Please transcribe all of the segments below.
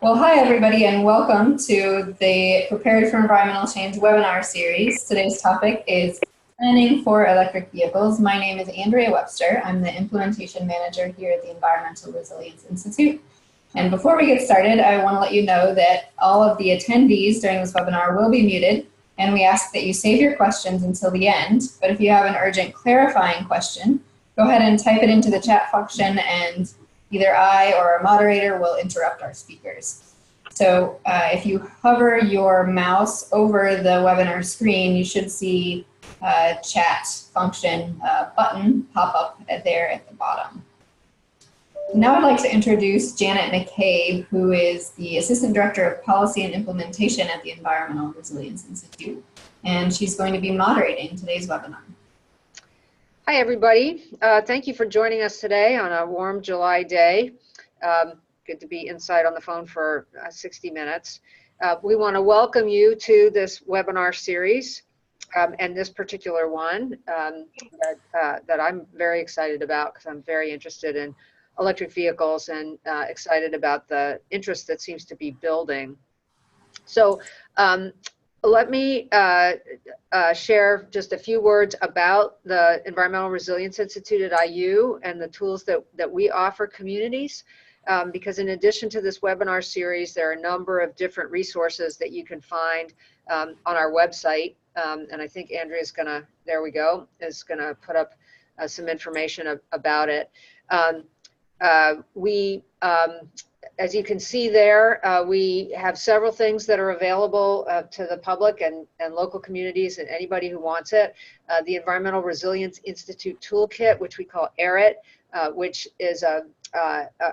Well, hi everybody and welcome to the Prepared for Environmental Change webinar series. Today's topic is planning for electric vehicles. My name is Andrea Webster. I'm the implementation manager here at the Environmental Resilience Institute. And before we get started, I want to let you know that all of the attendees during this webinar will be muted, and we ask that you save your questions until the end. But if you have an urgent clarifying question, go ahead and type it into the chat function, and either I or our moderator will interrupt our speakers. So if you hover your mouse over the webinar screen, you should see a chat function button pop up there at the bottom. Now I'd like to introduce Janet McCabe, who is the Assistant Director of Policy and Implementation at the Environmental Resilience Institute, and she's going to be moderating today's webinar. Hi, everybody. Thank you for joining us today on a warm July day. Good to be inside on the phone for 60 minutes. We want to welcome you to this webinar series and this particular one that I'm very excited about because I'm very interested in electric vehicles and excited about the interest that seems to be building. So let me share just a few words about the Environmental Resilience Institute at IU and the tools that we offer communities. Because in addition to this webinar series, there are a number of different resources that you can find on our website. And I think Andrea's gonna, there we go, is gonna put up some information about it. As you can see there, we have several things that are available to the public and local communities and anybody who wants it. The Environmental Resilience Institute Toolkit, which we call ERIT, which is a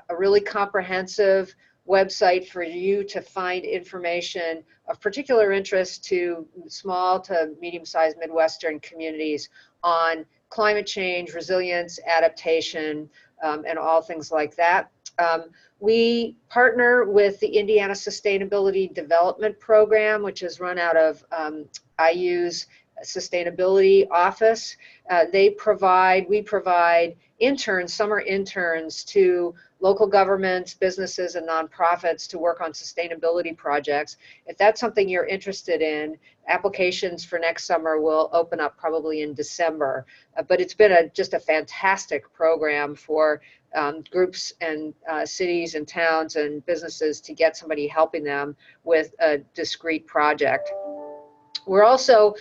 really comprehensive website for you to find information of particular interest to small to medium-sized Midwestern communities on climate change, resilience, adaptation, and all things like that. We partner with the Indiana Sustainability Development Program, which is run out of IU's Sustainability Office. We provide interns, summer interns to local governments, businesses, and nonprofits to work on sustainability projects. If that's something you're interested in, applications for next summer will open up probably in December. But it's been just a fantastic program for groups and cities and towns and businesses to get somebody helping them with a discrete project. We're also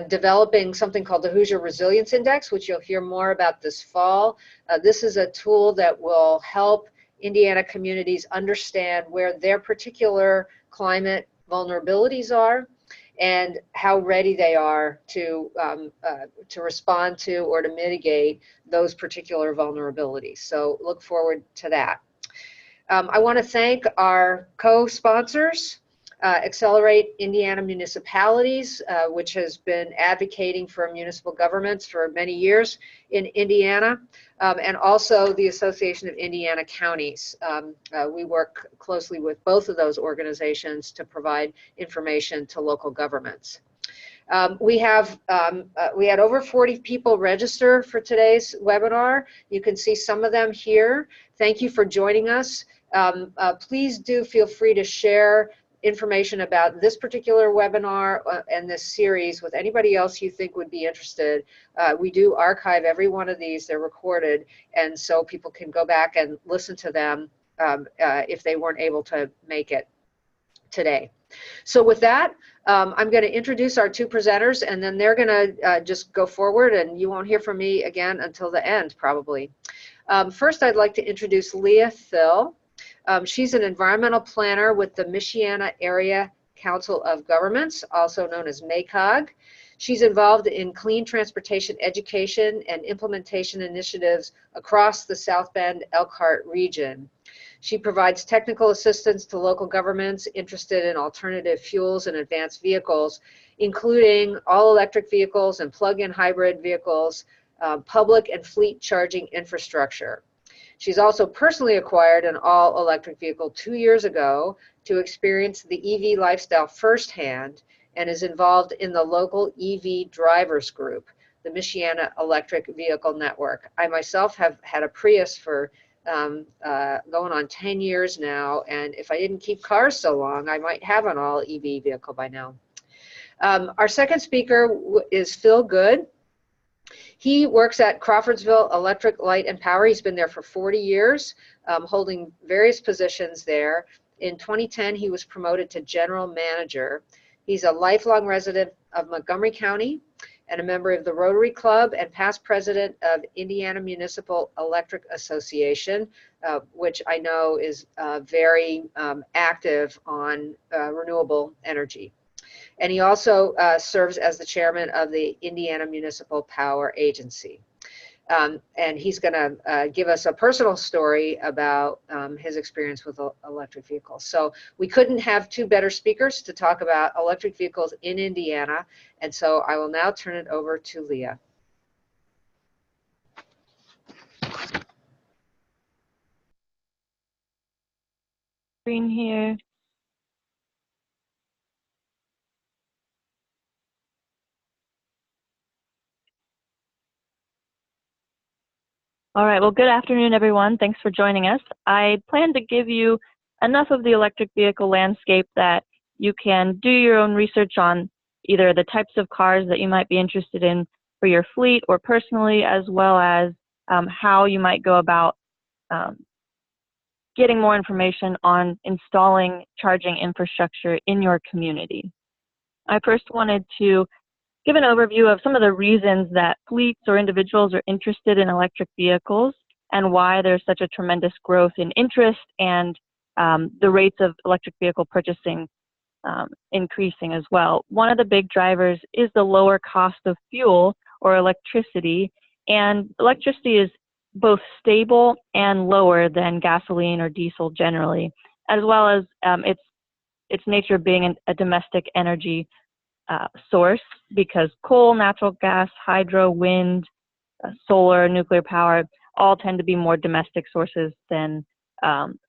developing something called the Hoosier Resilience Index, which you'll hear more about this fall. This is a tool that will help Indiana communities understand where their particular climate vulnerabilities are and how ready they are to respond to or to mitigate those particular vulnerabilities. So look forward to that. I want to thank our co-sponsors. Accelerate Indiana Municipalities, which has been advocating for municipal governments for many years in Indiana, and also the Association of Indiana Counties. We work closely with both of those organizations to provide information to local governments. We had over 40 people register for today's webinar. You can see some of them here. Thank you for joining us. Please do feel free to share information about this particular webinar and this series with anybody else you think would be interested. We do archive every one of these, they're recorded, and so people can go back and listen to them if they weren't able to make it today. So with that, I'm going to introduce our two presenters, and then they're going to just go forward, and you won't hear from me again until the end, probably. First, I'd like to introduce Lea Smith. She's an environmental planner with the Michiana Area Council of Governments, also known as MACOG. She's involved in clean transportation education and implementation initiatives across the South Bend Elkhart region. She provides technical assistance to local governments interested in alternative fuels and advanced vehicles, including all-electric vehicles and plug-in hybrid vehicles, public and fleet charging infrastructure. She's also personally acquired an all-electric vehicle 2 years ago to experience the EV lifestyle firsthand and is involved in the local EV Drivers group, the Michiana Electric Vehicle Network. I myself have had a Prius for going on 10 years now. And if I didn't keep cars so long, I might have an all EV vehicle by now. Our second speaker is Phil Goode. He works at Crawfordsville Electric, Light and Power. He's been there for 40 years, holding various positions there. In 2010, he was promoted to general manager. He's a lifelong resident of Montgomery County and a member of the Rotary Club and past president of Indiana Municipal Electric Association, which I know is very active on renewable energy. And he also serves as the chairman of the Indiana Municipal Power Agency. And he's going to give us a personal story about his experience with electric vehicles. So we couldn't have two better speakers to talk about electric vehicles in Indiana. And so I will now turn it over to Lea. Screen here. All right, well, good afternoon, everyone. Thanks for joining us. I plan to give you enough of the electric vehicle landscape that you can do your own research on either the types of cars that you might be interested in for your fleet or personally, as well as how you might go about getting more information on installing charging infrastructure in your community. I first wanted to give an overview of some of the reasons that fleets or individuals are interested in electric vehicles and why there's such a tremendous growth in interest and the rates of electric vehicle purchasing increasing as well. One of the big drivers is the lower cost of fuel or electricity, and electricity is both stable and lower than gasoline or diesel generally, as well as its nature being a domestic energy source, because coal, natural gas, hydro, wind, solar, nuclear power all tend to be more domestic sources than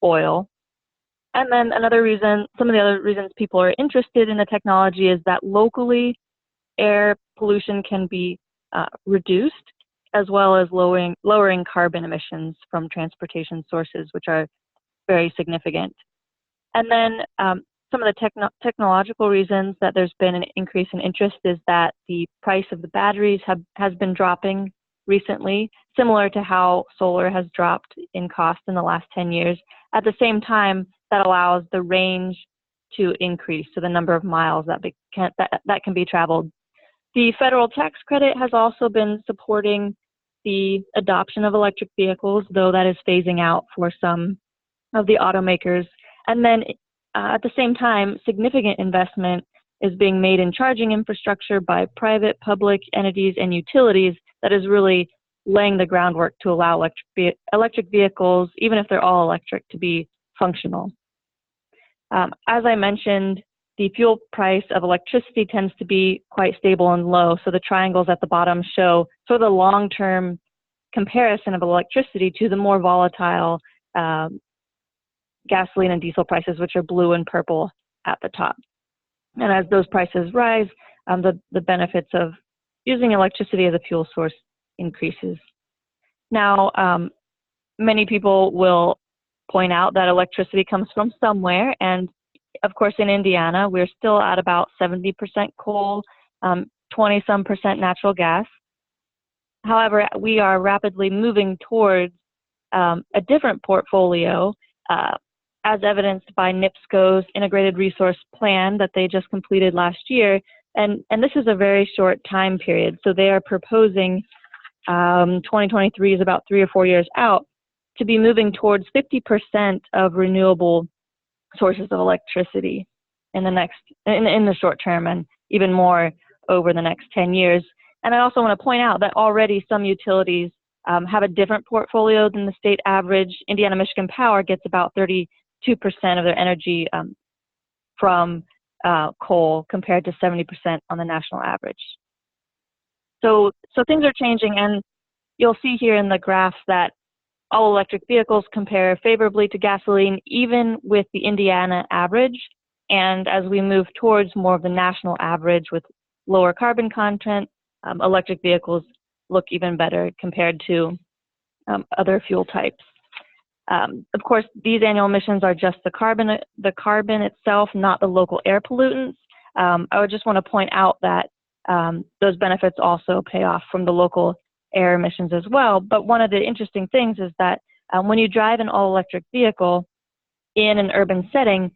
oil. And then another reason, some of the other reasons people are interested in the technology is that locally air pollution can be reduced, as well as lowering carbon emissions from transportation sources, which are very significant. And then some of the technological reasons that there's been an increase in interest is that the price of the batteries has been dropping recently, similar to how solar has dropped in cost in the last 10 years. At the same time, that allows the range to increase, so the number of miles that can be traveled. The federal tax credit has also been supporting the adoption of electric vehicles, though that is phasing out for some of the automakers. And then at the same time, significant investment is being made in charging infrastructure by private, public entities and utilities that is really laying the groundwork to allow electric vehicles, even if they're all electric, to be functional. As I mentioned, the fuel price of electricity tends to be quite stable and low. So the triangles at the bottom show sort of the long-term comparison of electricity to the more volatile gasoline and diesel prices, which are blue and purple at the top. And as those prices rise, the benefits of using electricity as a fuel source increases. Now, many people will point out that electricity comes from somewhere, and of course in Indiana, we're still at about 70% coal, 20-some% natural gas. However, we are rapidly moving towards a different portfolio, as evidenced by NIPSCO's Integrated Resource Plan that they just completed last year. And this is a very short time period. So they are proposing 2023 is about 3 or 4 years out to be moving towards 50% of renewable sources of electricity in the short term, and even more over the next 10 years. And I also want to point out that already some utilities have a different portfolio than the state average. Indiana Michigan Power gets about 32% of their energy from coal, compared to 70% on the national average. So things are changing, and you'll see here in the graph that all electric vehicles compare favorably to gasoline, even with the Indiana average. And as we move towards more of the national average with lower carbon content, electric vehicles look even better compared to other fuel types. Of course, these annual emissions are just the carbon itself, not the local air pollutants. I would just want to point out that those benefits also pay off from the local air emissions as well. But one of the interesting things is that when you drive an all-electric vehicle in an urban setting,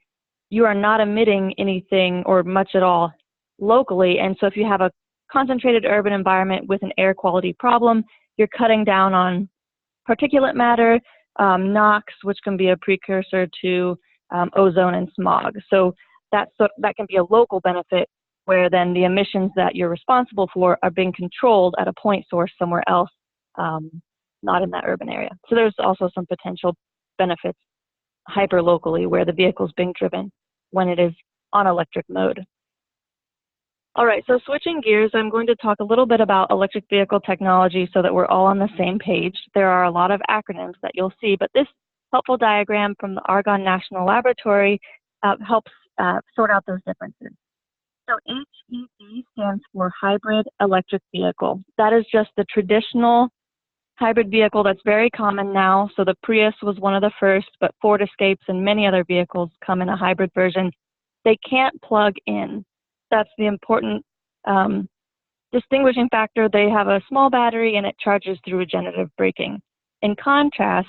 you are not emitting anything or much at all locally. And so if you have a concentrated urban environment with an air quality problem, you're cutting down on particulate matter, NOx, which can be a precursor to ozone and smog. So that can be a local benefit, where then the emissions that you're responsible for are being controlled at a point source somewhere else, not in that urban area. So there's also some potential benefits hyper-locally where the vehicle is being driven when it is on electric mode. All right, so switching gears, I'm going to talk a little bit about electric vehicle technology so that we're all on the same page. There are a lot of acronyms that you'll see, but this helpful diagram from the Argonne National Laboratory helps sort out those differences. So HEV stands for hybrid electric vehicle. That is just the traditional hybrid vehicle that's very common now. So the Prius was one of the first, but Ford Escapes and many other vehicles come in a hybrid version. They can't plug in. That's the important distinguishing factor. They have a small battery and it charges through regenerative braking. In contrast,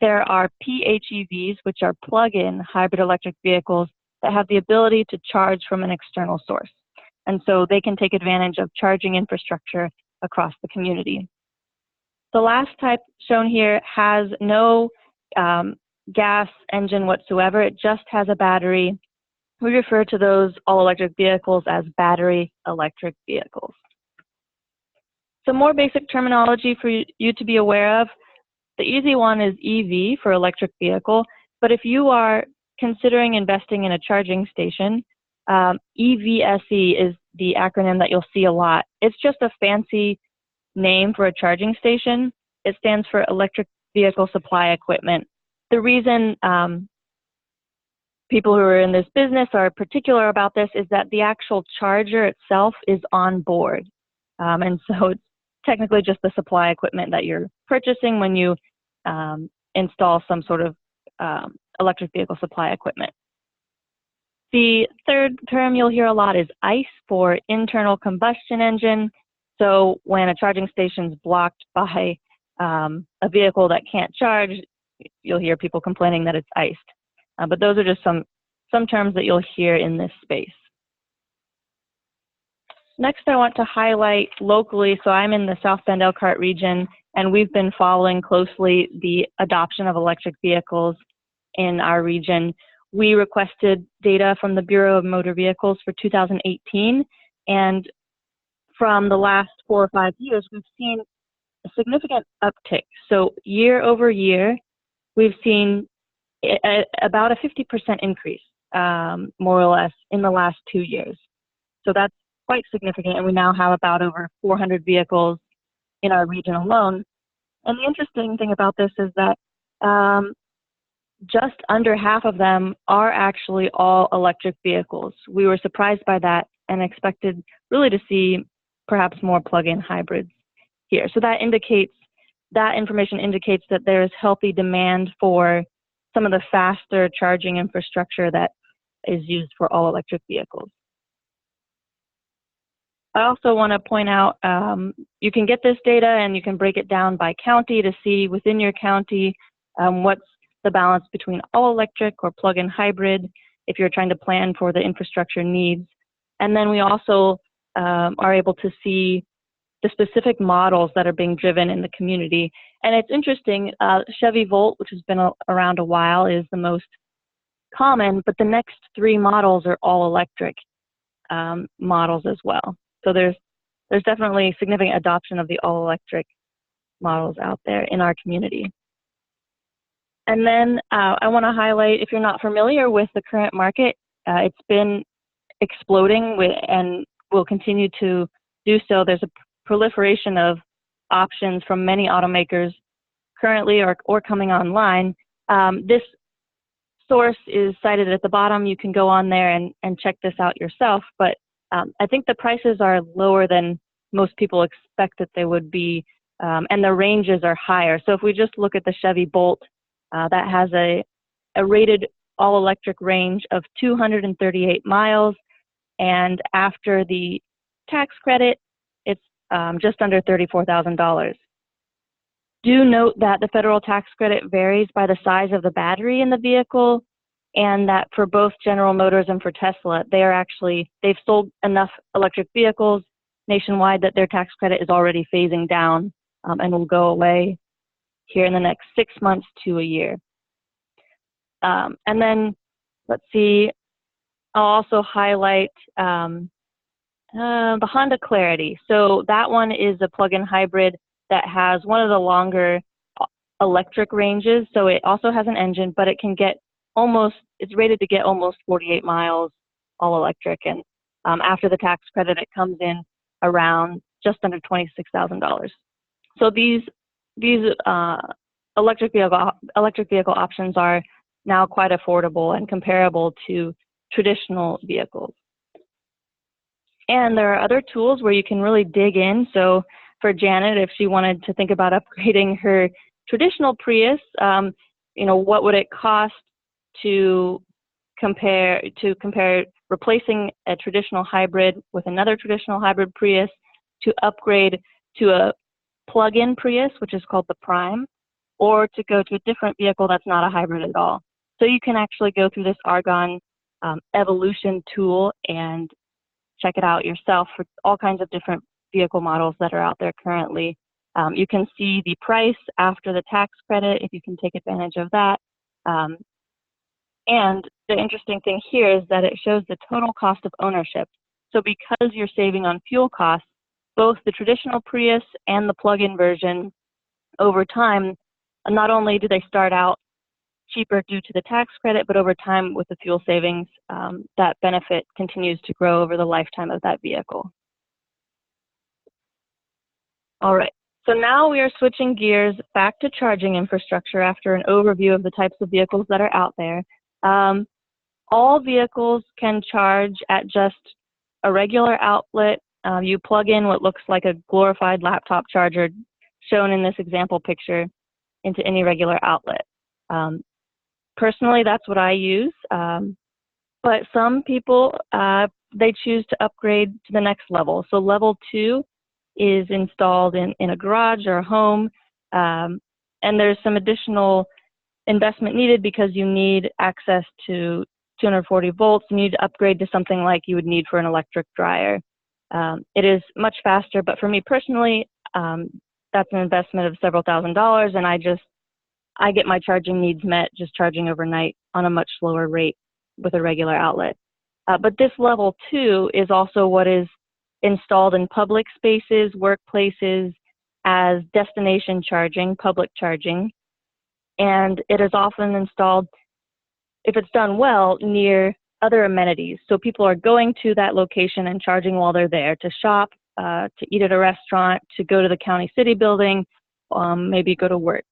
there are PHEVs, which are plug-in hybrid electric vehicles that have the ability to charge from an external source. And so they can take advantage of charging infrastructure across the community. The last type shown here has no gas engine whatsoever. It just has a battery. We refer to those all-electric vehicles as battery electric vehicles. Some more basic terminology for you to be aware of. The easy one is EV for electric vehicle, but if you are considering investing in a charging station, EVSE is the acronym that you'll see a lot. It's just a fancy name for a charging station. It stands for Electric Vehicle Supply Equipment. The reason people who are in this business are particular about this is that the actual charger itself is on board. And so it's technically just the supply equipment that you're purchasing when you install some sort of electric vehicle supply equipment. The third term you'll hear a lot is ICE for internal combustion engine. So when a charging station is blocked by a vehicle that can't charge, you'll hear people complaining that it's iced. But those are just some terms that you'll hear in this space. Next, I want to highlight locally, so I'm in the South Bend Elkhart region, and we've been following closely the adoption of electric vehicles in our region. We requested data from the Bureau of Motor Vehicles for 2018, and from the last 4 or 5 years, we've seen a significant uptick. So year over year, we've seen about a 50% increase, more or less, in the last 2 years. So that's quite significant, and we now have about over 400 vehicles in our region alone. And the interesting thing about this is that just under half of them are actually all electric vehicles. We were surprised by that and expected really to see perhaps more plug-in hybrids here. So that information indicates that there is healthy demand for some of the faster charging infrastructure that is used for all electric vehicles. I also want to point out, you can get this data and you can break it down by county to see within your county what's the balance between all electric or plug-in hybrid if you're trying to plan for the infrastructure needs. And then we also are able to see the specific models that are being driven in the community. And it's interesting, Chevy Volt, which has been around a while, is the most common, but the next 3 models are all electric models as well. So there's definitely significant adoption of the all electric models out there in our community. And then I want to highlight, if you're not familiar with the current market, it's been exploding and will continue to do so. There's a proliferation of options from many automakers currently or coming online. This source is cited at the bottom. You can go on there and check this out yourself, but I think the prices are lower than most people expect that they would be, and the ranges are higher. So if we just look at the Chevy Bolt that has a rated all-electric range of 238 miles, and after the tax credit, it's just under $34,000. Do note that the federal tax credit varies by the size of the battery in the vehicle, and that for both General Motors and for Tesla, they've sold enough electric vehicles nationwide that their tax credit is already phasing down and will go away here in the next 6 months to a year. And then, let's see, I'll also highlight the Honda Clarity. So that one is a plug-in hybrid that has one of the longer electric ranges. So it also has an engine, but it can get it's rated to get almost 48 miles all electric. And after the tax credit, it comes in around just under $26,000. So these electric vehicle options are now quite affordable and comparable to traditional vehicles. And there are other tools where you can really dig in. So for Janet, if she wanted to think about upgrading her traditional Prius, what would it cost to compare replacing a traditional hybrid with another traditional hybrid Prius to upgrade to a plug-in Prius, which is called the Prime, or to go to a different vehicle that's not a hybrid at all. So you can actually go through this Argonne evolution tool and check it out yourself for all kinds of different vehicle models that are out there currently. You can see the price after the tax credit if you can take advantage of that. And the interesting thing here is that it shows the total cost of ownership. So because you're saving on fuel costs, both the traditional Prius and the plug-in version, over time, not only do they start out cheaper due to the tax credit, but over time with the fuel savings, that benefit continues to grow over the lifetime of that vehicle. All right, so now we are switching gears back to charging infrastructure after an overview of the types of vehicles that are out there. All vehicles can charge at just a regular outlet. You plug in what looks like a glorified laptop charger shown in this example picture into any regular outlet. Personally, that's what I use, but some people, they choose to upgrade to the next level. So level 2 is installed in a garage or a home, and there's some additional investment needed because you need access to 240 volts. You need to upgrade to something like you would need for an electric dryer. It is much faster, but for me personally, that's an investment of several $1,000s, and I get my charging needs met just charging overnight on a much slower rate with a regular outlet. But this level 2 is also what is installed in public spaces, workplaces, as destination charging, public charging. And it is often installed, if it's done well, near other amenities. So people are going to that location and charging while they're there to shop, to eat at a restaurant, to go to the county city building, maybe go to work.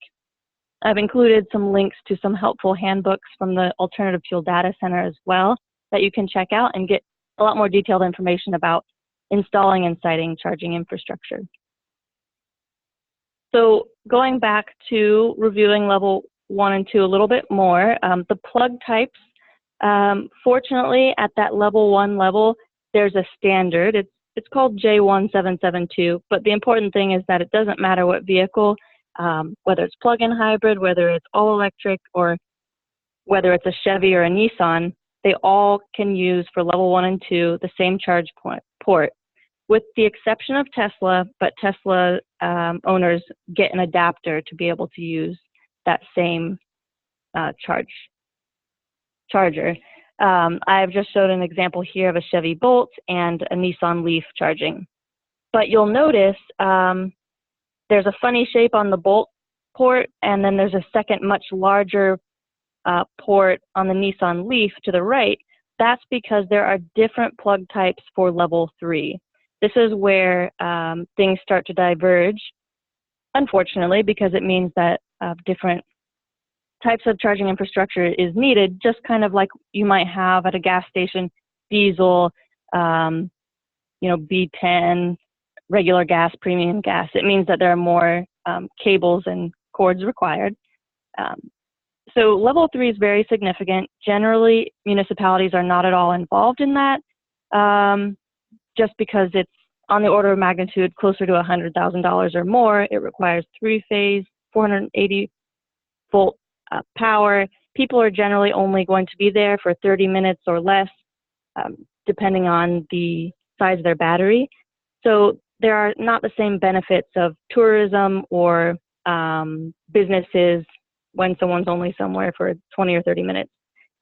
I've included some links to some helpful handbooks from the Alternative Fuel Data Center as well that you can check out and get a lot more detailed information about installing and siting charging infrastructure. So going back to reviewing level 1 and 2 a little bit more, the plug types, fortunately at that level 1 level, there's a standard. It's called J1772, but the important thing is that it doesn't matter what vehicle, whether it's plug-in hybrid, whether it's all electric, or whether it's a Chevy or a Nissan, they all can use for level 1 and 2 the same charge port, with the exception of Tesla, but Tesla owners get an adapter to be able to use that same charger. I've just showed an example here of a Chevy Bolt and a Nissan Leaf charging. But you'll notice there's a funny shape on the Bolt port, and then there's a second much larger port on the Nissan Leaf to the right. That's because there are different plug types for level 3. This is where things start to diverge, unfortunately, because it means that different types of charging infrastructure is needed, just kind of like you might have at a gas station, diesel, B10, regular gas, premium gas. It means that there are more cables and cords required. So level 3 is very significant. Generally, municipalities are not at all involved in that, just because it's on the order of magnitude closer to $100,000 or more. It requires 3-phase, 480 volt power. People are generally only going to be there for 30 minutes or less, depending on the size of their battery. So there are not the same benefits of tourism or businesses when someone's only somewhere for 20 or 30 minutes.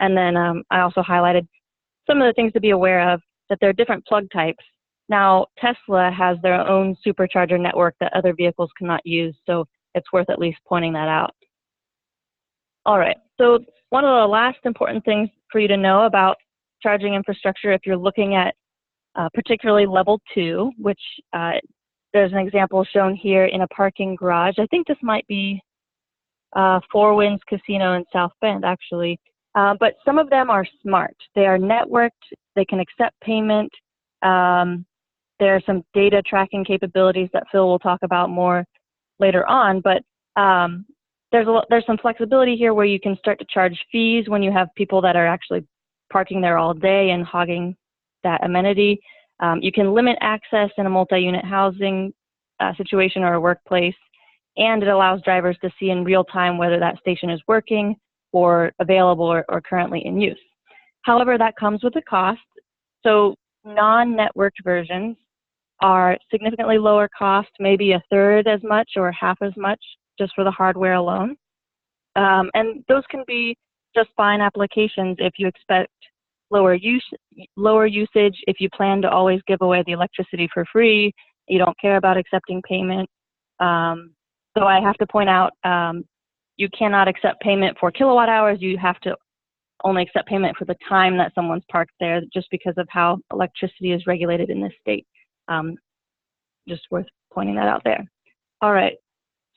And then I also highlighted some of the things to be aware of, that there are different plug types. Now, Tesla has their own supercharger network that other vehicles cannot use, so it's worth at least pointing that out. All right, so one of the last important things for you to know about charging infrastructure, if you're looking at particularly level 2, which there's an example shown here in a parking garage. I think this might be Four Winds Casino in South Bend, actually. But some of them are smart. They are networked. They can accept payment. There are some data tracking capabilities that Phil will talk about more later on. But there's some flexibility here where you can start to charge fees when you have people that are actually parking there all day and hogging that amenity. You can limit access in a multi-unit housing situation or a workplace, and it allows drivers to see in real time whether that station is working or available or currently in use. However, that comes with a cost. So non-networked versions are significantly lower cost, maybe a third as much or half as much just for the hardware alone. And those can be just fine applications if you expect lower usage, if you plan to always give away the electricity for free, you don't care about accepting payment. So I have to point out, you cannot accept payment for kilowatt hours. You have to only accept payment for the time that someone's parked there, just because of how electricity is regulated in this state. Just worth pointing that out there. All right,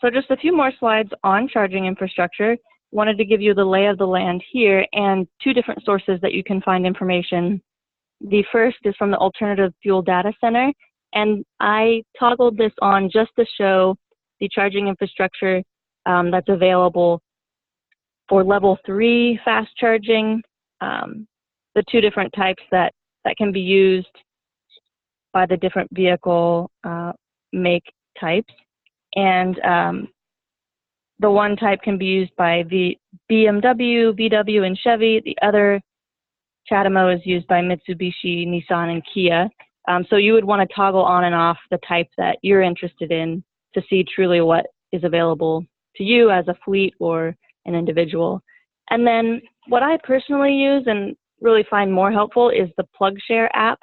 so just a few more slides on charging infrastructure. Wanted to give you the lay of the land here and 2 different sources that you can find information. The first is from the Alternative Fuel Data Center, and I toggled this on just to show the charging infrastructure that's available for level 3 fast charging, the 2 different types that can be used by the different vehicle make types. And the one type can be used by the BMW, VW, and Chevy. The other CHAdeMO is used by Mitsubishi, Nissan, and Kia. So you would want to toggle on and off the type that you're interested in to see truly what is available to you as a fleet or an individual. And then what I personally use and really find more helpful is the PlugShare app.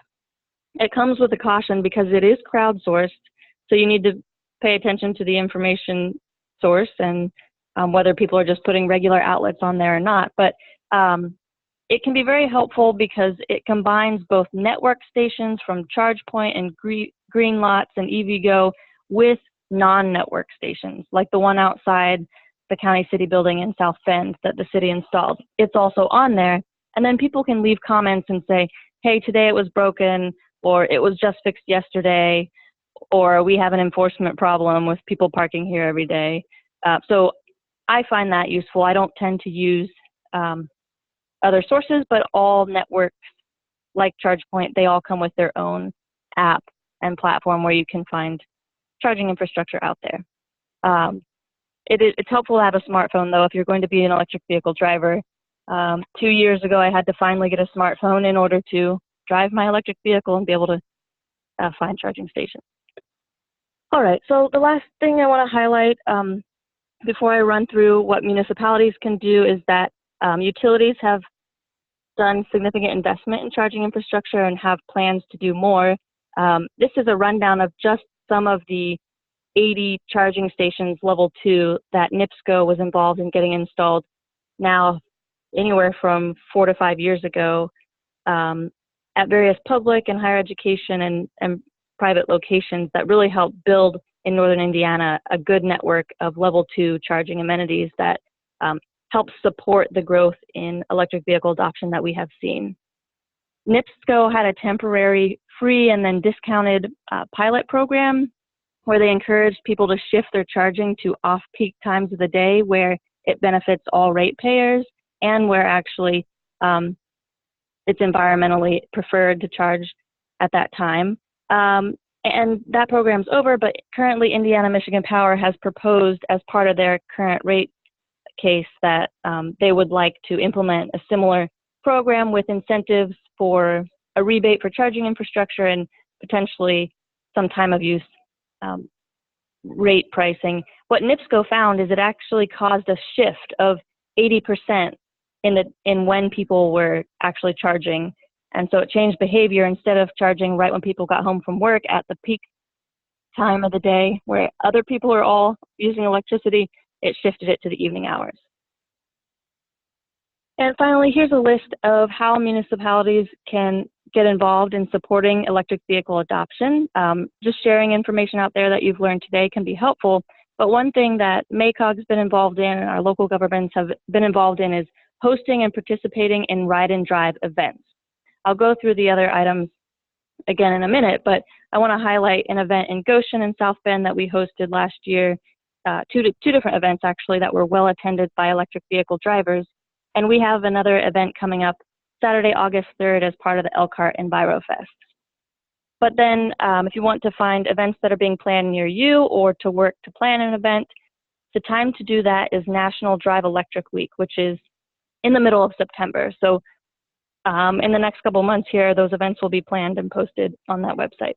It comes with a caution because it is crowdsourced, so you need to pay attention to the information source and whether people are just putting regular outlets on there or not. But it can be very helpful because it combines both network stations from ChargePoint and Greenlots and EVgo with non-network stations, like the one outside the county city building in South Bend that the city installed. It's also on there, and then people can leave comments and say, hey, today it was broken, or it was just fixed yesterday, or we have an enforcement problem with people parking here every day. So I find that useful. I don't tend to use other sources, but all networks like ChargePoint, they all come with their own app and platform where you can find charging infrastructure out there. It's helpful to have a smartphone, though, if you're going to be an electric vehicle driver. 2 years ago, I had to finally get a smartphone in order to drive my electric vehicle and be able to find charging stations. All right, so the last thing I want to highlight before I run through what municipalities can do is that utilities have done significant investment in charging infrastructure and have plans to do more. This is a rundown of just some of the 80 charging stations level 2 that NIPSCO was involved in getting installed now anywhere from 4 to 5 years ago at various public and higher education and private locations that really help build in northern Indiana a good network of level 2 charging amenities that helps support the growth in electric vehicle adoption that we have seen. NIPSCO had a temporary free and then discounted pilot program where they encouraged people to shift their charging to off-peak times of the day where it benefits all ratepayers and where actually it's environmentally preferred to charge at that time. And that program's over, but currently Indiana Michigan Power has proposed as part of their current rate case that they would like to implement a similar program with incentives for a rebate for charging infrastructure and potentially some time of use rate pricing. What NIPSCO found is it actually caused a shift of 80% in when people were actually charging. And so it changed behavior. Instead of charging right when people got home from work at the peak time of the day where other people are all using electricity, it shifted it to the evening hours. And finally, here's a list of how municipalities can get involved in supporting electric vehicle adoption. Just sharing information out there that you've learned today can be helpful. But one thing that MACOG's been involved in and our local governments have been involved in is hosting and participating in ride and drive events. I'll go through the other items again in a minute, but I want to highlight an event in Goshen and South Bend that we hosted last year, two different events actually that were well attended by electric vehicle drivers. And we have another event coming up Saturday, August 3rd as part of the Elkhart EnviroFest. But then if you want to find events that are being planned near you or to work to plan an event, the time to do that is National Drive Electric Week, which is in the middle of September. So in the next couple months here, those events will be planned and posted on that website.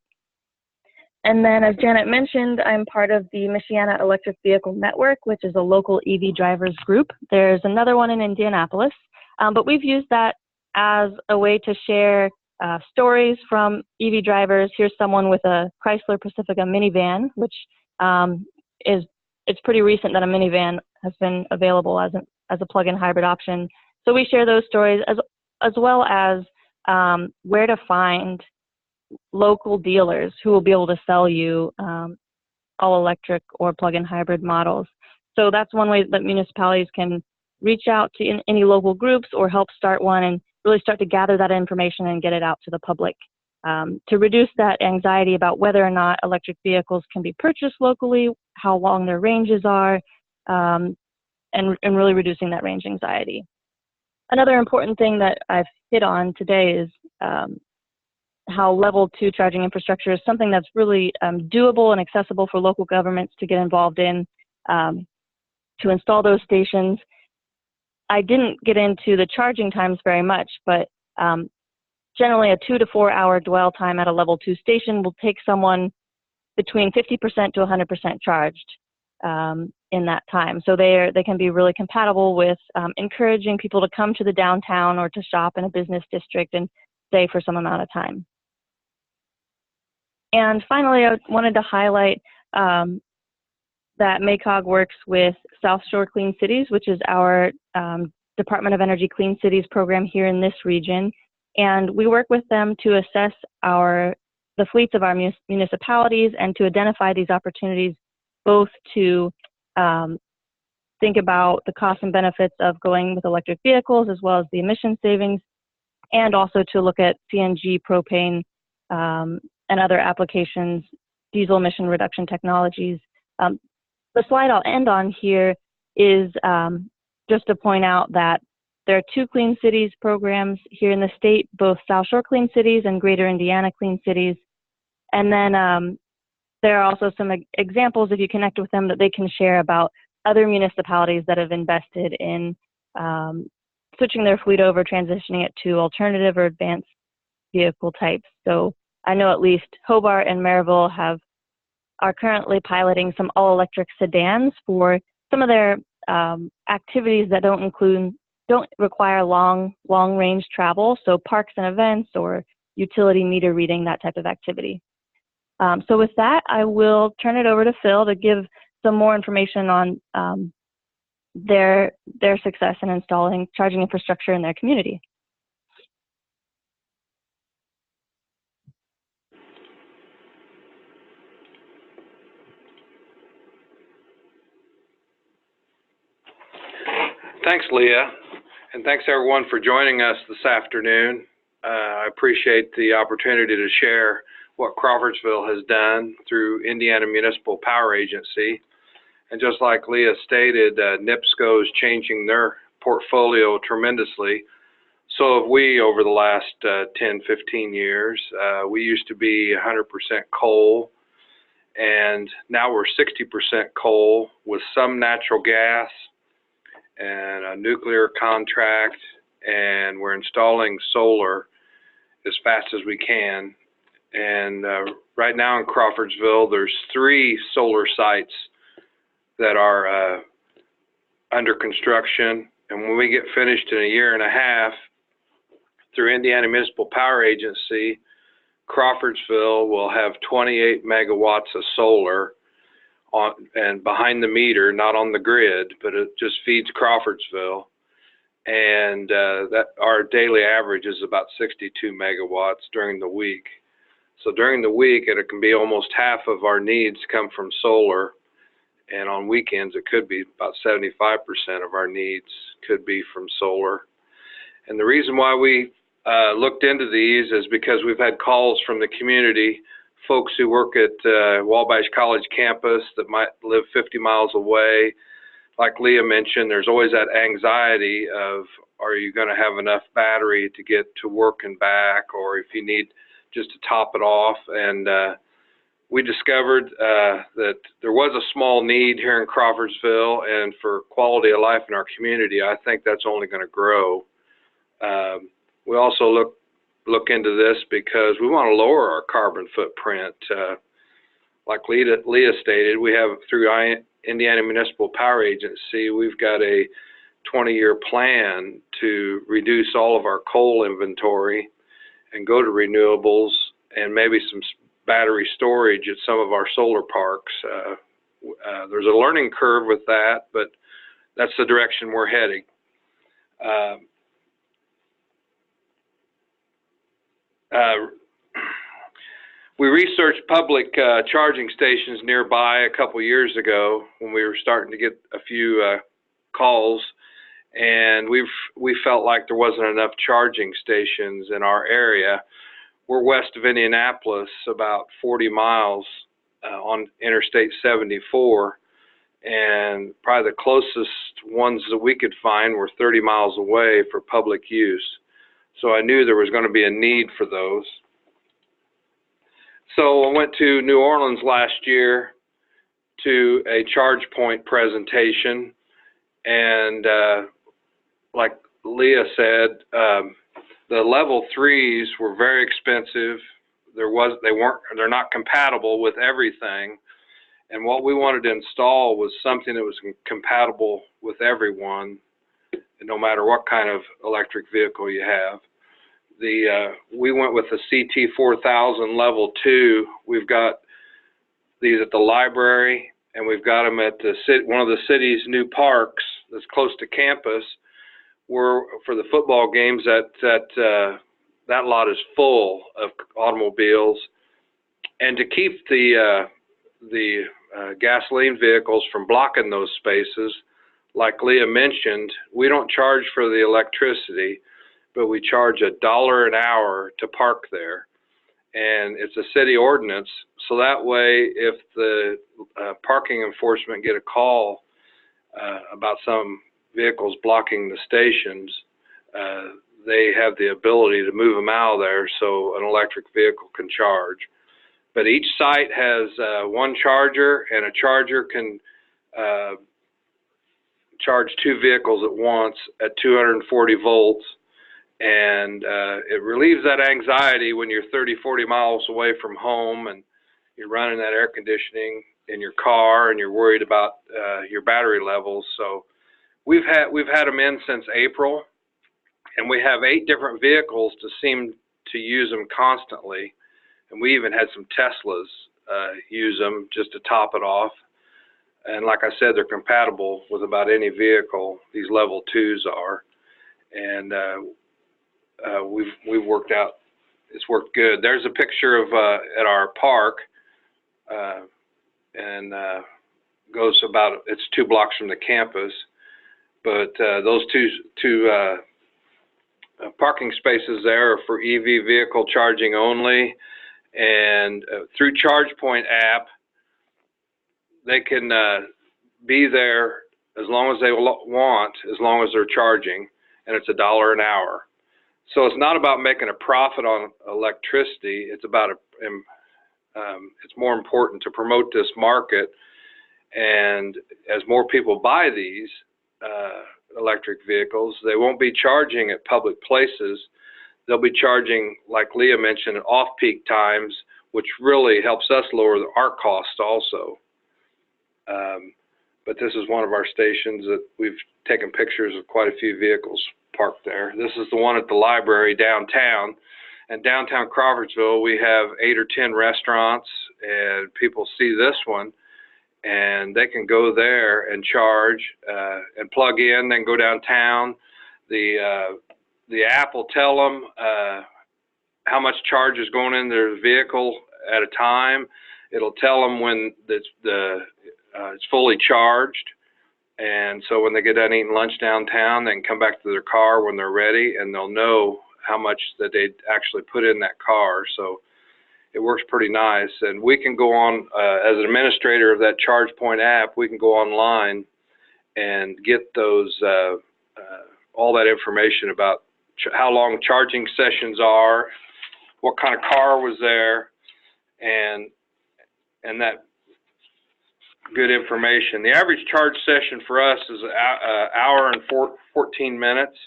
And then as Janet mentioned, I'm part of the Michiana Electric Vehicle Network, which is a local EV drivers group. There's another one in Indianapolis, but we've used that as a way to share stories from EV drivers. Here's someone with a Chrysler Pacifica minivan, which it's pretty recent that a minivan has been available as a plug-in hybrid option. So we share those stories as well as where to find local dealers who will be able to sell you all electric or plug-in hybrid models. So that's one way that municipalities can reach out to any local groups or help start one and really start to gather that information and get it out to the public to reduce that anxiety about whether or not electric vehicles can be purchased locally, how long their ranges are, and really reducing that range anxiety. Another important thing that I've hit on today is how level 2 charging infrastructure is something that's really doable and accessible for local governments to get involved in to install those stations. I didn't get into the charging times very much, but generally a 2 to 4 hour dwell time at a level 2 station will take someone between 50% to 100% charged in that time. So they can be really compatible with encouraging people to come to the downtown or to shop in a business district and stay for some amount of time. And finally, I wanted to highlight that MACOG works with South Shore Clean Cities, which is our Department of Energy Clean Cities program here in this region. And we work with them to assess the fleets of our municipalities and to identify these opportunities, both to think about the costs and benefits of going with electric vehicles as well as the emission savings, and also to look at CNG, propane, and other applications, diesel emission reduction technologies. The slide I'll end on here is just to point out that there are 2 Clean Cities programs here in the state, both South Shore Clean Cities and Greater Indiana Clean Cities. And then there are also some examples, if you connect with them, that they can share about other municipalities that have invested in switching their fleet over, transitioning it to alternative or advanced vehicle types. So I know at least Hobart and Maryville are currently piloting some all-electric sedans for some of their activities that don't require long-range travel, so parks and events or utility meter reading, that type of activity. So with that, I will turn it over to Phil to give some more information on their success in installing charging infrastructure in their community. Thanks, Leah, and thanks everyone for joining us this afternoon. I appreciate the opportunity to share what Crawfordsville has done through Indiana Municipal Power Agency And just like Lea stated, NIPSCO is changing their portfolio tremendously. So have we over the last 10, 15 years. We used to be 100% coal, and now we're 60% coal with some natural gas and a nuclear contract, and we're installing solar as fast as we can. And right now in Crawfordsville, there's 3 solar sites that are under construction. And when we get finished in a year and a half, through Indiana Municipal Power Agency, Crawfordsville will have 28 megawatts of solar on and behind the meter, not on the grid, but it just feeds Crawfordsville. And that our daily average is about 62 megawatts during the week. So during the week, it can be almost half of our needs come from solar. And on weekends, it could be about 75% of our needs could be from solar. And the reason why we looked into these is because we've had calls from the community, folks who work at Wabash College campus that might live 50 miles away. Like Lea mentioned, there's always that anxiety of, are you going to have enough battery to get to work and back, or if you need just to top it off. And we discovered that there was a small need here in Crawfordsville, and for quality of life in our community, I think that's only going to grow. We also look into this because we want to lower our carbon footprint. Like Lea stated, we have through Indiana Municipal Power Agency, we've got a 20-year plan to reduce all of our coal inventory and go to renewables and maybe some battery storage at some of our solar parks. There's a learning curve with that, but that's the direction we're heading. We researched public charging stations nearby a couple years ago when we were starting to get a few calls, and we felt like there wasn't enough charging stations in our area. We're west of Indianapolis, about 40 miles on Interstate 74, and probably the closest ones that we could find were 30 miles away for public use. So I knew there was going to be a need for those. So I went to New Orleans last year to a ChargePoint presentation, and like Lea said, the level 3s were very expensive. They're not compatible with everything, and what we wanted to install was something that was compatible with everyone, no matter what kind of electric vehicle you have. We went with the CT4000 level 2. We've got these at the library, and we've got them at one of the city's new parks that's close to campus, where for the football games that lot is full of automobiles. And to keep the gasoline vehicles from blocking those spaces, like Lea mentioned, we don't charge for the electricity, but we charge $1 an hour to park there. And it's a city ordinance, so that way if the parking enforcement get a call about some vehicles blocking the stations, they have the ability to move them out of there so an electric vehicle can charge. But each site has one charger, and a charger can charge 2 vehicles at once at 240 volts. And it relieves that anxiety when you're 30, 40 miles away from home and you're running that air conditioning in your car and you're worried about your battery levels. So we've had them in since April, and we have 8 different vehicles to seem to use them constantly. And we even had some Teslas use them just to top it off. And like I said, they're compatible with about any vehicle. These level 2s are. And we've worked out, it's worked good. There's a picture of at our park, and goes about, it's 2 blocks from the campus, but those two parking spaces there are for EV vehicle charging only, and through ChargePoint app, they can be there as long as they want, as long as they're charging, and it's $1 an hour. So it's not about making a profit on electricity. It's about it's more important to promote this market, and as more people buy these electric vehicles, they won't be charging at public places. They'll be charging, like Lea mentioned, at off-peak times, which really helps us lower our costs also. But this is one of our stations that we've taken pictures of quite a few vehicles parked there. This is the one at the library downtown. And downtown Crawfordsville, we have 8 or 10 restaurants, and people see this one, and they can go there and charge and plug in, then go downtown. The app will tell them how much charge is going in their vehicle at a time. It'll tell them when it's fully charged, and so when they get done eating lunch downtown, they can come back to their car when they're ready, and they'll know how much that they actually put in that car. So it works pretty nice, and we can go on as an administrator of that ChargePoint app. We can go online and get those all that information about how long charging sessions are, what kind of car was there, and that good information. The average charge session for us is an hour and 14 minutes.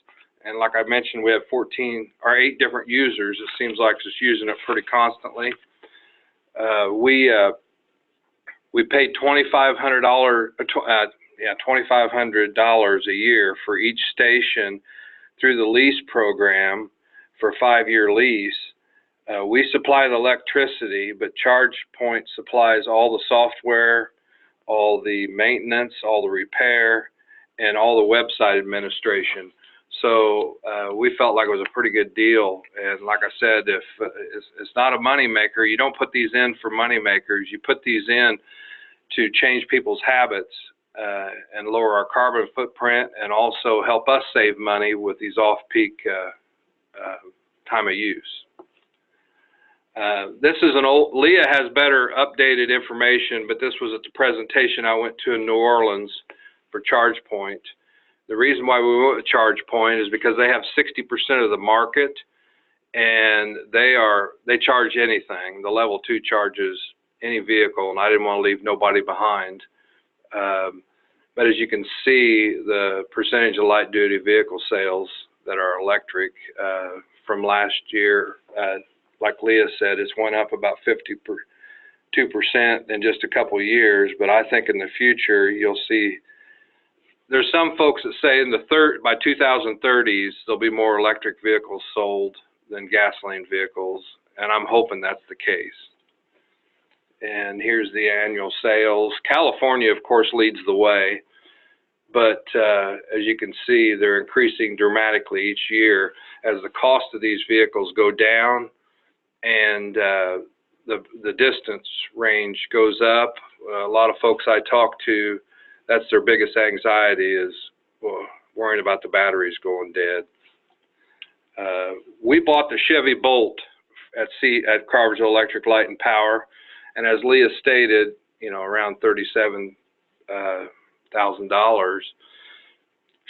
And like I mentioned, we have 8 different users. It seems like just using it pretty constantly. We paid $2,500 a year for each station through the lease program for a 5-year lease. We supply the electricity, but ChargePoint supplies all the software, all the maintenance, all the repair, and all the website administration. So we felt like it was a pretty good deal. And like I said, if it's not a money maker, you don't put these in for money makers. You put these in to change people's habits and lower our carbon footprint, and also help us save money with these off-peak time of use. This is an old, Lea has better updated information, but this was at the presentation I went to in New Orleans for ChargePoint. The reason why we went with ChargePoint is because they have 60% of the market, and they charge anything. The level 2 charges any vehicle, and I didn't want to leave nobody behind. But as you can see, the percentage of light duty vehicle sales that are electric from last year, like Lea said, it's went up about 52% in just a couple of years. But I think in the future you'll see, there's some folks that say by 2030s there'll be more electric vehicles sold than gasoline vehicles, and I'm hoping that's the case. And here's the annual sales. California, of course, leads the way, but as you can see, they're increasing dramatically each year as the cost of these vehicles go down, and the distance range goes up. A lot of folks I talk to, that's their biggest anxiety, is worrying about the batteries going dead. We bought the Chevy Bolt at Crawfordsville Electric Light and Power, and as Lea stated, around $37,000.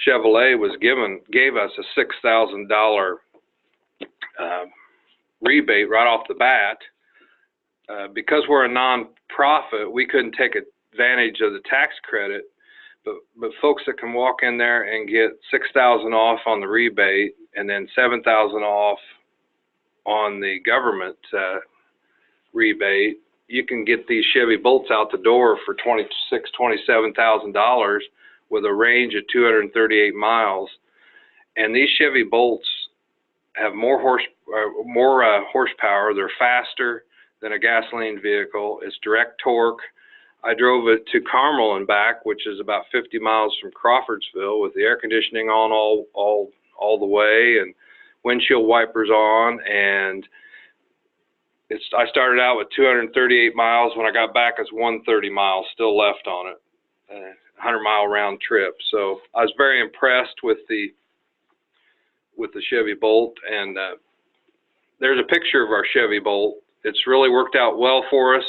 Chevrolet gave us a $6,000 rebate right off the bat. Because we're a non-profit, we couldn't take advantage of the tax credit, but folks that can walk in there and get $6,000 off on the rebate, and then $7,000 off on the government rebate, you can get these Chevy Bolts out the door for $27,000 with a range of 238 miles. And these Chevy Bolts have more horsepower. They're faster than a gasoline vehicle. It's direct torque. I drove it to Carmel and back, which is about 50 miles from Crawfordsville, with the air conditioning on all the way and windshield wipers on. And I started out with 238 miles. When I got back, it's 130 miles still left on it, 100-mile round trip. So I was very impressed with the Chevy Bolt, and there's a picture of our Chevy Bolt. It's really worked out well for us.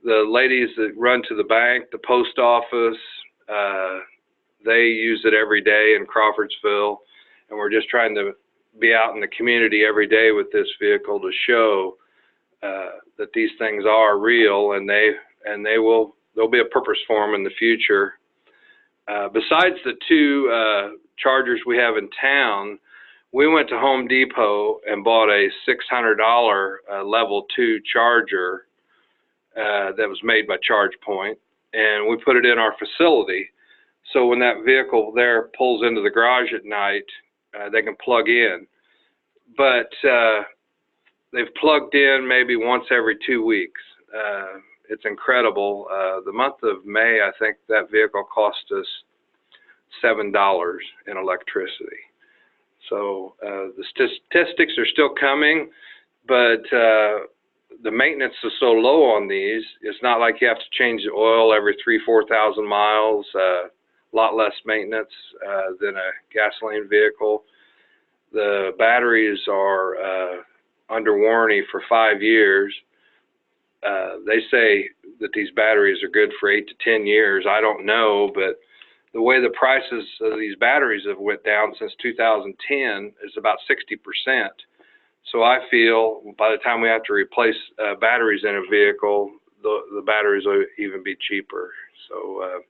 The ladies that run to the bank, the post office, They use it every day in Crawfordsville, and we're just trying to be out in the community every day with this vehicle to show that these things are real, and there'll be a purpose for them in the future. Besides the two chargers we have in town, we went to Home Depot and bought a $600 level 2 charger that was made by ChargePoint, and we put it in our facility. So when that vehicle there pulls into the garage at night, they can plug in. But they've plugged in maybe once every 2 weeks. It's incredible. The month of May, I think that vehicle cost us $7 in electricity. So the statistics are still coming, but the maintenance is so low on these. It's not like you have to change the oil every 3,000–4,000 miles. A lot less maintenance than a gasoline vehicle. The batteries are under warranty for 5 years. They say that these batteries are good for 8 to 10 years. I don't know, but the way the prices of these batteries have went down since 2010 is about 60%. So I feel by the time we have to replace batteries in a vehicle, the batteries will even be cheaper. So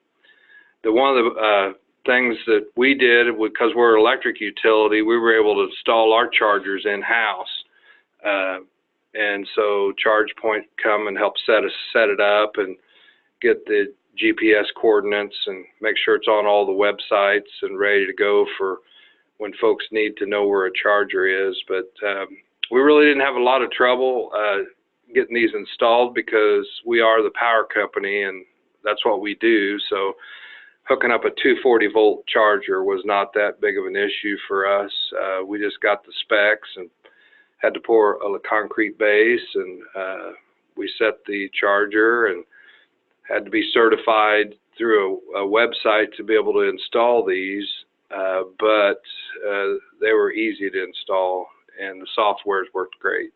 one of the things that we did, because we're an electric utility, we were able to install our chargers in-house. And so ChargePoint come and help set it up and get the GPS coordinates and make sure it's on all the websites and ready to go for when folks need to know where a charger is. But we really didn't have a lot of trouble getting these installed because we are the power company and that's what we do. So hooking up a 240-volt charger was not that big of an issue for us. We just got the specs and had to pour a concrete base, and we set the charger and had to be certified through a website to be able to install these, but they were easy to install and the software's worked great.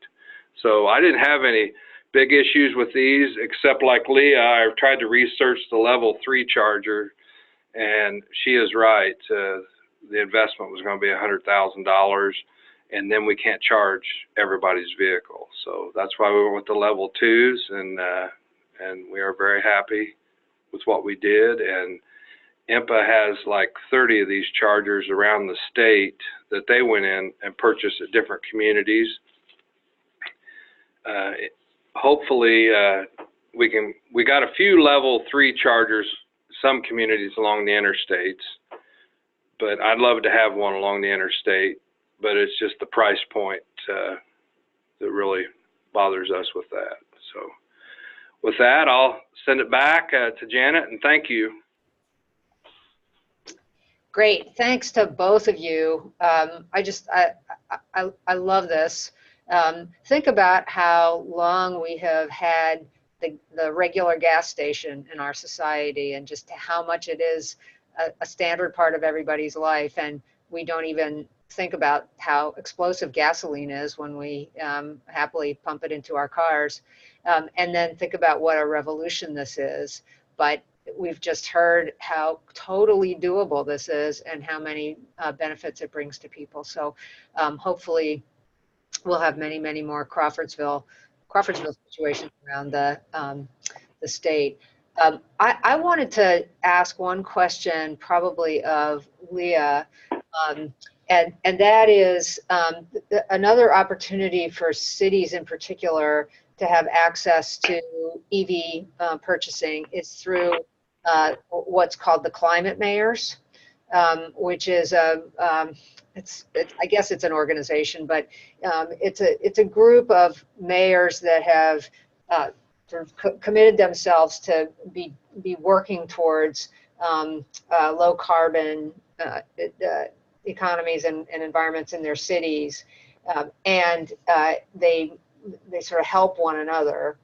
So I didn't have any big issues with these, except like Lea, I tried to research the level 3 charger, and she is right. The investment was going to be $100,000, and then we can't charge everybody's vehicle. So that's why we went with the level 2s, and we are very happy with what we did. And IMPA has like 30 of these chargers around the state that they went in and purchased at different communities. Hopefully we got a few level 3 chargers, some communities along the interstates, but I'd love to have one along the interstate, but it's just the price point that really bothers us with that. So with that, I'll send it back to Janet, and thank you. Great, thanks to both of you. I love this. Think about how long we have had the regular gas station in our society, and just how much it is a standard part of everybody's life, and we don't even think about how explosive gasoline is when we happily pump it into our cars. And then think about what a revolution this is. But we've just heard how totally doable this is and how many benefits it brings to people. So hopefully we'll have many, many more Crawfordsville situations around the state. I wanted to ask one question, probably of Lea, and that is another opportunity for cities in particular to have access to EV purchasing is through what's called the climate mayors, which is I guess it's an organization, but it's a group of mayors that have sort of committed themselves to be working towards low carbon economies and environments in their cities, and they sort of help one another.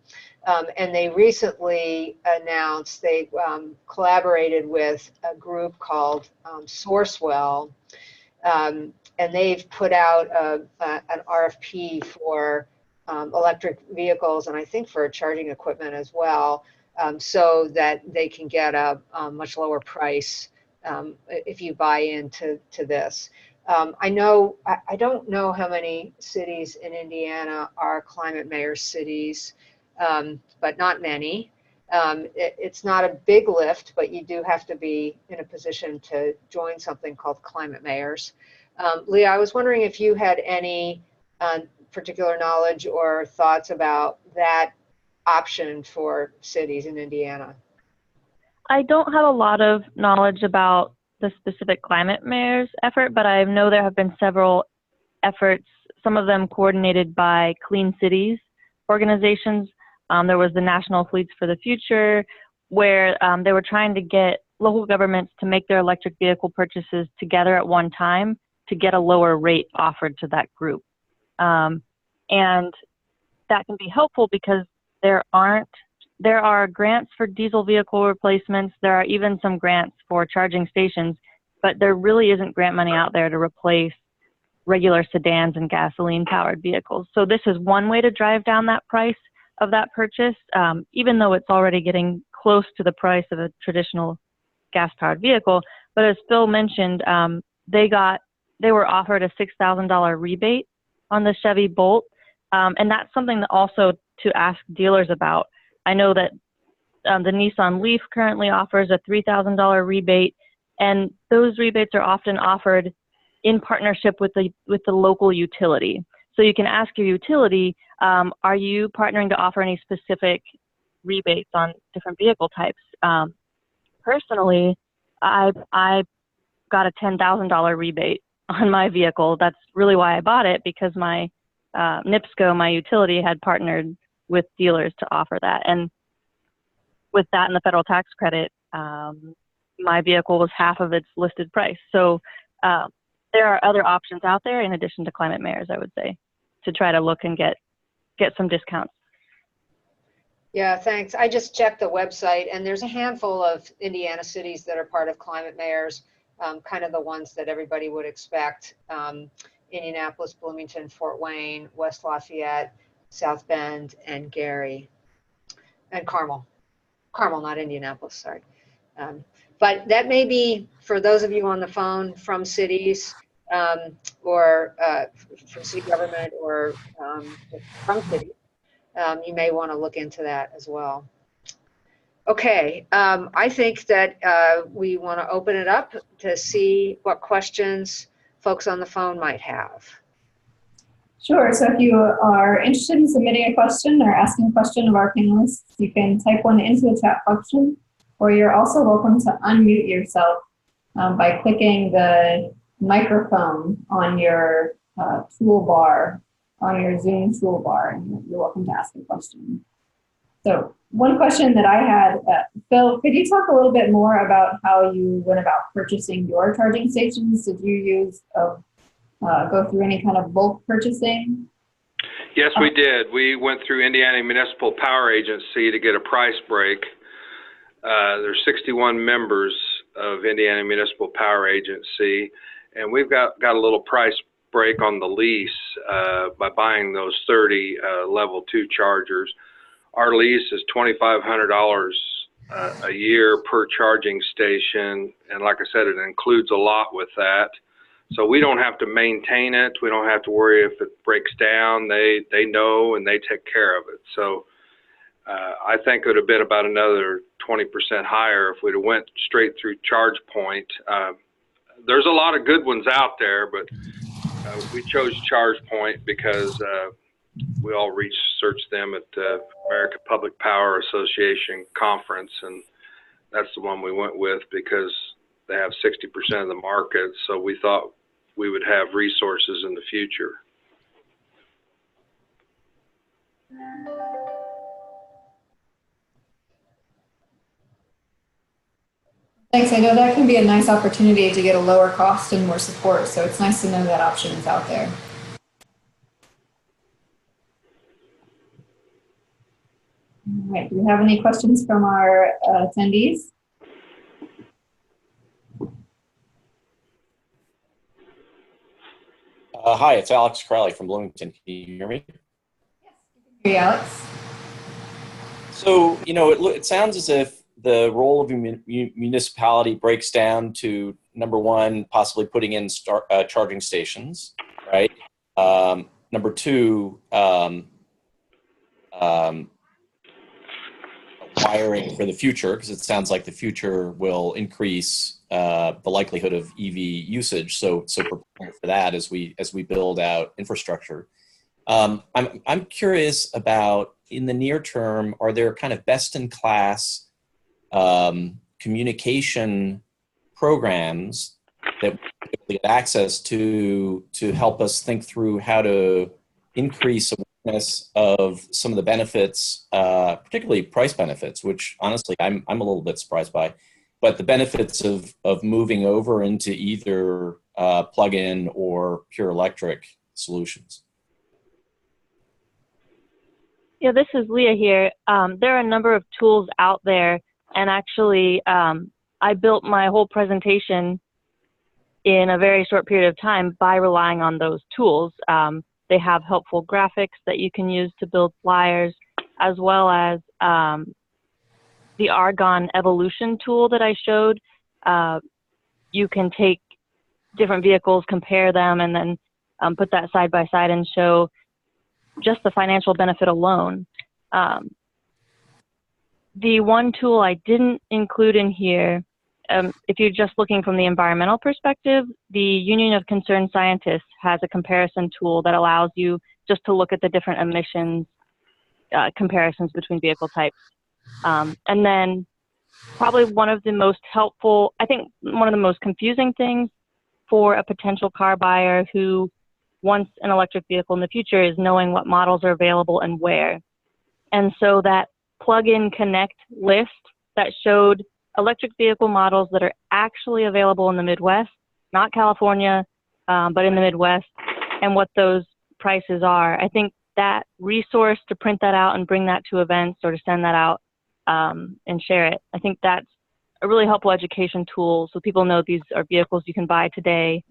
And they recently announced they collaborated with a group called Sourcewell, and they've put out an RFP for electric vehicles, and I think for charging equipment as well, so that they can get a much lower price if you buy into this. I don't know how many cities in Indiana are climate mayor cities, but not many. It's not a big lift, but you do have to be in a position to join something called climate mayors. Lea, I was wondering if you had any particular knowledge or thoughts about that option for cities in Indiana. I don't have a lot of knowledge about the specific climate mayor's effort, but I know there have been several efforts, some of them coordinated by Clean Cities organizations. There was the National Fleets for the Future, where they were trying to get local governments to make their electric vehicle purchases together at one time to get a lower rate offered to that group. And that can be helpful because there are grants for diesel vehicle replacements. There are even some grants for charging stations, but there really isn't grant money out there to replace regular sedans and gasoline powered vehicles. So this is one way to drive down that price of that purchase, even though it's already getting close to the price of a traditional gas powered vehicle. But as Phil mentioned, they were offered a $6,000 rebate on the Chevy Bolt. And that's something that also to ask dealers about. I know that the Nissan Leaf currently offers a $3,000 rebate, and those rebates are often offered in partnership with the local utility. So you can ask your utility, are you partnering to offer any specific rebates on different vehicle types? Personally, I got a $10,000 rebate on my vehicle. That's really why I bought it, because my NIPSCO, my utility, had partnered with dealers to offer that. And with that and the federal tax credit, my vehicle was half of its listed price. So there are other options out there in addition to climate mayors, I would say, to try to look and get some discounts. Yeah, thanks. I just checked the website, and there's a handful of Indiana cities that are part of climate mayors, kind of the ones that everybody would expect. Indianapolis, Bloomington, Fort Wayne, West Lafayette, South Bend, and Gary, and Carmel. Carmel, not Indianapolis, sorry. But that may be, for those of you on the phone from cities, or from city government, or from cities, you may want to look into that as well. Okay, I think that we want to open it up to see what questions folks on the phone might have. Sure. So if you are interested in submitting a question or asking a question of our panelists, you can type one into the chat function, or you're also welcome to unmute yourself by clicking the microphone on your toolbar, on your Zoom toolbar, and you're welcome to ask a question. So one question that I had, Phil, could you talk a little bit more about how you went about purchasing your charging stations? Did you use go through any kind of bulk purchasing? Yes, we did. We went through Indiana Municipal Power Agency to get a price break. There's 61 members of Indiana Municipal Power Agency, and we've got a little price break on the lease by buying those 30 level 2 chargers. Our lease is $2,500 a year per charging station, and like I said, it includes a lot with that. So we don't have to maintain it. We don't have to worry if it breaks down. They know and they take care of it. So I think it would have been about another 20% higher if we'd have went straight through ChargePoint. There's a lot of good ones out there, but we chose ChargePoint because we all researched them at the American Public Power Association conference, and that's the one we went with because they have 60% of the market, so we thought we would have resources in the future. Thanks. I know that can be a nice opportunity to get a lower cost and more support, so it's nice to know that option is out there. All right, do we have any questions from our attendees? Hi, it's Alex Crowley from Bloomington. Can you hear me? Yes, you can hear you, Alex. So, it sounds as if the role of a municipality breaks down to, number one, possibly putting in charging stations, right? Number two, wiring for the future, because it sounds like the future will increase the likelihood of EV usage. So preparing for that as we build out infrastructure. I'm curious about, in the near term, are there kind of best in class communication programs that we get access to help us think through how to increase awareness of some of the benefits, particularly price benefits, which honestly I'm a little bit surprised by, but the benefits of moving over into either plug-in or pure electric solutions? Yeah, this is Leah here. There are a number of tools out there, and actually I built my whole presentation in a very short period of time by relying on those tools. They have helpful graphics that you can use to build flyers, as well as the Argon evolution tool that I showed. You can take different vehicles, compare them, and then put that side by side and show just the financial benefit alone. The one tool I didn't include in here, if you're just looking from the environmental perspective, the Union of Concerned Scientists has a comparison tool that allows you just to look at the different emissions comparisons between vehicle types. And then probably one of the most helpful, I think one of the most confusing things for a potential car buyer who wants an electric vehicle in the future is knowing what models are available and where. And so that plug-in connect list that showed electric vehicle models that are actually available in the Midwest, not California, but in the Midwest, and what those prices are. I think that resource, to print that out and bring that to events or to send that out and share it, I think that's a really helpful education tool so people know these are vehicles you can buy today,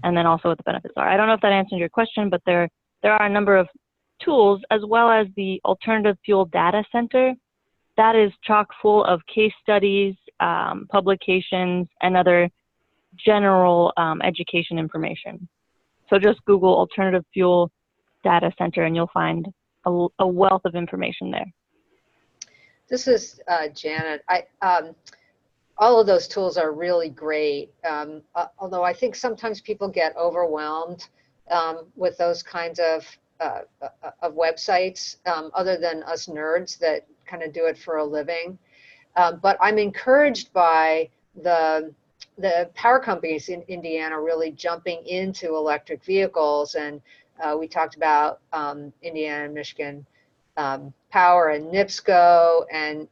and then also what the benefits are. I don't know if that answered your question, but there are a number of tools, as well as the Alternative Fuel Data Center. That is chock full of case studies, publications, and other general education information. So just Google Alternative Fuel Data Center and you'll find a wealth of information there. This is Janet. All of those tools are really great, although I think sometimes people get overwhelmed with those kinds of websites, other than us nerds that kind of do it for a living. But I'm encouraged by the power companies in Indiana really jumping into electric vehicles, and we talked about Indiana and Michigan Power and NIPSCO and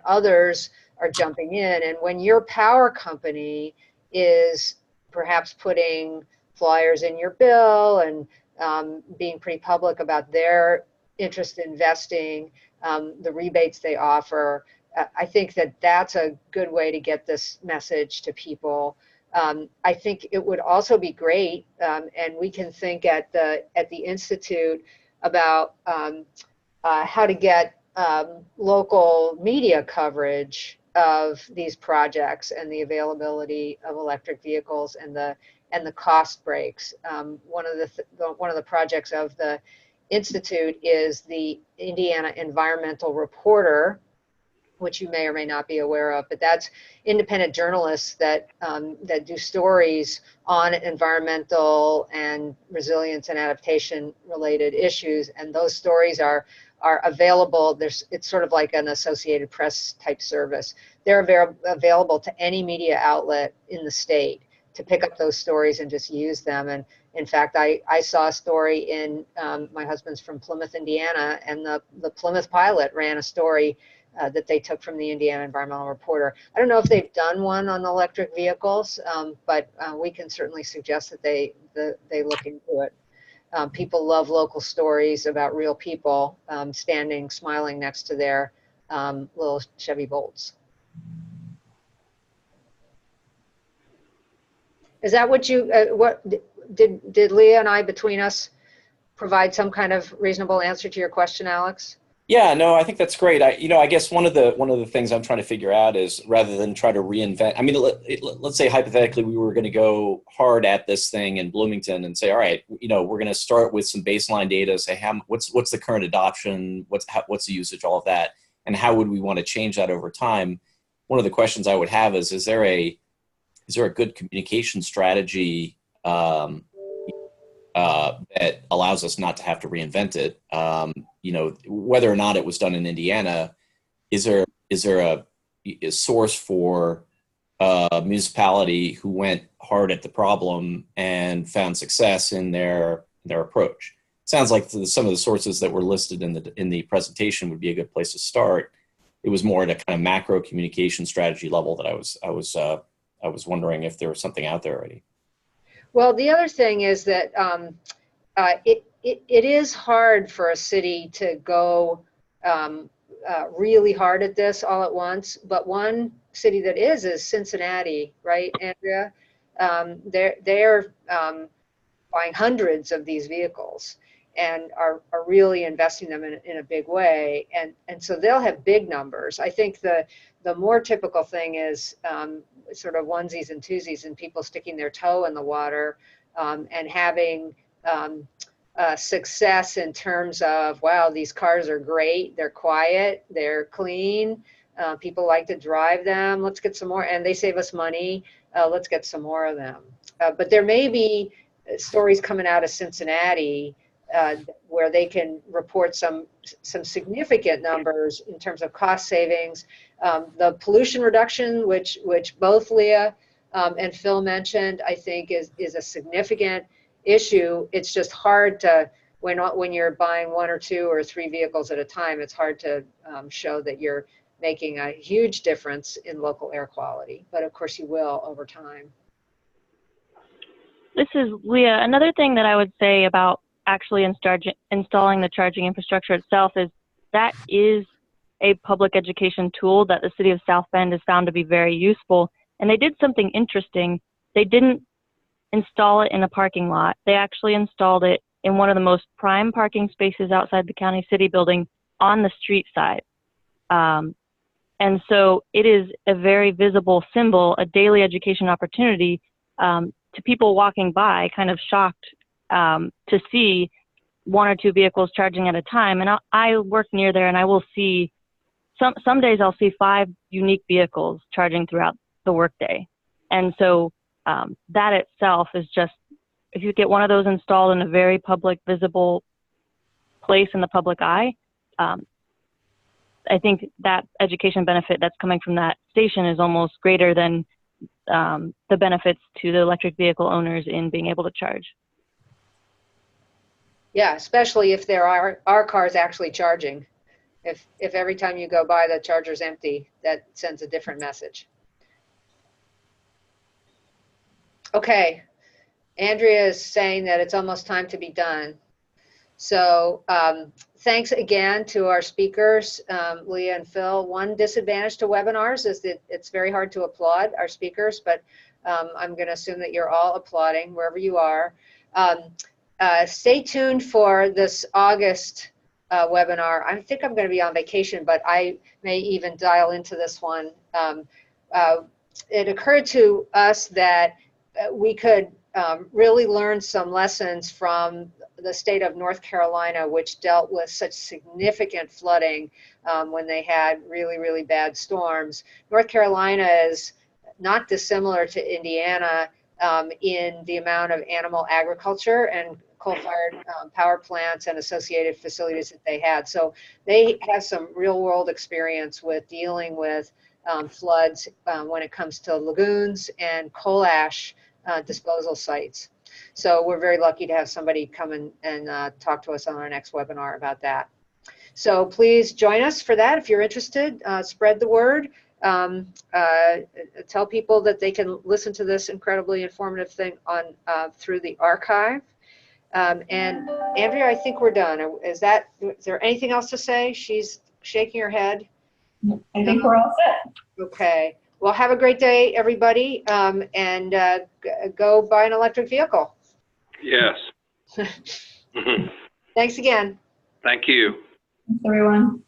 others are jumping in. And when your power company is perhaps putting flyers in your bill and being pretty public about their interest in investing, the rebates they offer, I think that that's a good way to get this message to people. I think it would also be great, and we can think at the Institute about how to get local media coverage of these projects and the availability of electric vehicles and the cost breaks. One of the projects of the Institute is the Indiana Environmental Reporter, which you may or may not be aware of, but that's independent journalists that do stories on environmental and resilience and adaptation related issues, and those stories are available. It's sort of like an Associated Press type service. They're available to any media outlet in the state to pick up those stories and just use them. And in fact, I saw a story in, my husband's from Plymouth, Indiana, and the Plymouth Pilot ran a story that they took from the Indiana Environmental Reporter. I don't know if they've done one on electric vehicles, but we can certainly suggest that they look into it. People love local stories about real people standing, smiling next to their little Chevy Bolts. Is that what you, what did Leah and I, between us, provide some kind of reasonable answer to your question, Alex? Yeah, no, I think that's great. I guess one of the things I'm trying to figure out is, rather than try to reinvent, I mean, let's say hypothetically we were going to go hard at this thing in Bloomington and say, all right, we're going to start with some baseline data, say what's the current adoption, what's the usage, all of that, and how would we want to change that over time? One of the questions I would have is there a good communication strategy that allows us not to have to reinvent it? Whether or not it was done in Indiana, is there a source for a municipality who went hard at the problem and found success in their approach? It sounds like some of the sources that were listed in the presentation would be a good place to start. It was more at a kind of macro communication strategy level that I was wondering if there was something out there already. Well, the other thing is that it is hard for a city to go really hard at this all at once. But one city that is Cincinnati, right, Andrea? They're buying hundreds of these vehicles and are really investing them in a big way. And so they'll have big numbers. I think the more typical thing is sort of onesies and twosies and people sticking their toe in the water and having success in terms of, wow, these cars are great, they're quiet, they're clean, people like to drive them, let's get some more, and they save us money, let's get some more of them. But there may be stories coming out of Cincinnati where they can report some significant numbers in terms of cost savings. The pollution reduction, which both Lea and Phil mentioned, I think is a significant issue. It's just hard to, when you're buying one or two or three vehicles at a time, it's hard to show that you're making a huge difference in local air quality. But of course you will over time. This is Lea. Another thing that I would say about actually installing the charging infrastructure itself is that is a public education tool that the city of South Bend has found to be very useful. And they did something interesting. They didn't install it in a parking lot. They actually installed it in one of the most prime parking spaces outside the county city building on the street side. And so it is a very visible symbol, a daily education opportunity to people walking by, kind of shocked to see one or two vehicles charging at a time. And I work near there, and I will see, some days I'll see 5 unique vehicles charging throughout the workday. And so that itself is just, if you get one of those installed in a very public, visible place in the public eye, I think that education benefit that's coming from that station is almost greater than the benefits to the electric vehicle owners in being able to charge. Yeah, especially if there are cars actually charging. If every time you go by the charger's empty, that sends a different message. Okay, Andrea is saying that it's almost time to be done. So thanks again to our speakers, Lea and Phil. One disadvantage to webinars is that it's very hard to applaud our speakers, but I'm going to assume that you're all applauding wherever you are. Stay tuned for this August webinar. I think I'm going to be on vacation, but I may even dial into this one. It occurred to us that we could really learn some lessons from the state of North Carolina, which dealt with such significant flooding when they had really, really bad storms. North Carolina is not dissimilar to Indiana in the amount of animal agriculture and coal-fired power plants and associated facilities that they had. So they have some real-world experience with dealing with floods when it comes to lagoons and coal ash disposal sites. So we're very lucky to have somebody come and talk to us on our next webinar about that. So please join us for that if you're interested. Spread the word. Tell people that they can listen to this incredibly informative thing on through the archive. And Andrea, I think we're done. Is there anything else to say? She's shaking her head. I think we're all set. Okay. Well, have a great day, everybody, and go buy an electric vehicle. Yes. Thanks again. Thank you. Thanks, everyone.